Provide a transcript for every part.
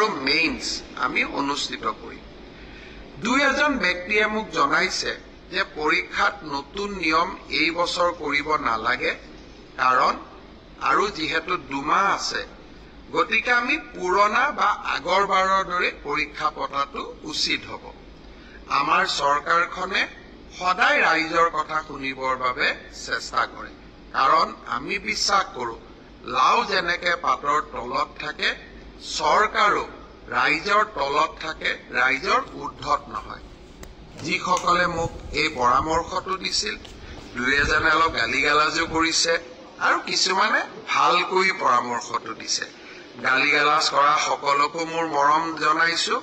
আৰু মেইনছ আমি অনুষ্ঠিত কৰিম। দুই এজন ব্যক্তিয়ে মোক জনাইছে যে পৰীক্ষাত নতুন নিয়ম এই বছৰ কৰিব নালাগে, কাৰণ আৰু যিহেতু 2 মাহ আছে, গতিকে আমি পুৰণা বা আগৰবাৰৰ দৰে পৰীক্ষা পতাটো উচিত হ'ব। আমাৰ চৰকাৰখনে সদায় ৰাইজৰ কথা শুনিবৰ বাবে চেষ্টা কৰে, কাৰণ আমি বিশ্বাস কৰোঁ লাও যেনেকে পাতৰ তলত থাকে, চৰকাৰো ৰাইজৰ তলত থাকে, ৰাইজৰ ঊৰ্ধত নহয়। যিসকলে মোক এই পৰামৰ্শটো দিছিল, দুই এজনে অলপ গালিগালাজো কৰিছে আৰু কিছুমানে ভালকৈ পৰামৰ্শটো দিছে। গালিগালাজ কৰা সকলকো মোৰ মৰম জনাইছো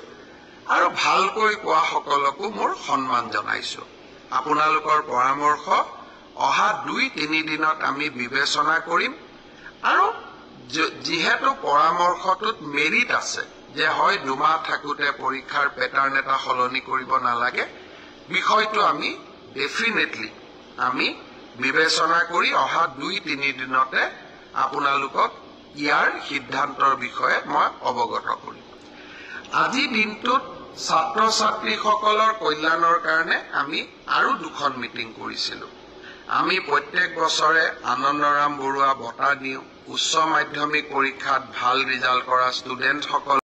আৰু ভালকৈ কোৱা সকলকো মোৰ সন্মান জনাইছো। আপোনালোকৰ পৰামৰ্শ অহা 2-3 দিনত আমি বিবেচনা কৰিম আৰু যিহেতু পৰামৰ্শটোত মেৰিট আছে যে হয় 2 মাহ থাকোঁতে পৰীক্ষাৰ পেটাৰ্ণ এটা সলনি কৰিব নালাগে, বিষয়টো আমি ডেফিনেটলি আমি বিবেচনা কৰি অহা 2-3 দিনতে আপোনালোকক ইয়াৰ সিদ্ধান্তৰ বিষয়ে মই অৱগত কৰিম। আজি দিনটোত ছাত্ৰ ছাত্ৰীসকলৰ কল্যাণৰ কাৰণে আমি আৰু 2খন মিটিং কৰিছিলোঁ। আমি প্ৰত্যেক বছৰে আনন্দৰাম বৰুৱা বঁটা দিওঁ উচ্চ মাধ্যমিক পৰীক্ষাত ভাল ৰিজাল্ট কৰা ষ্টুডেণ্টসকল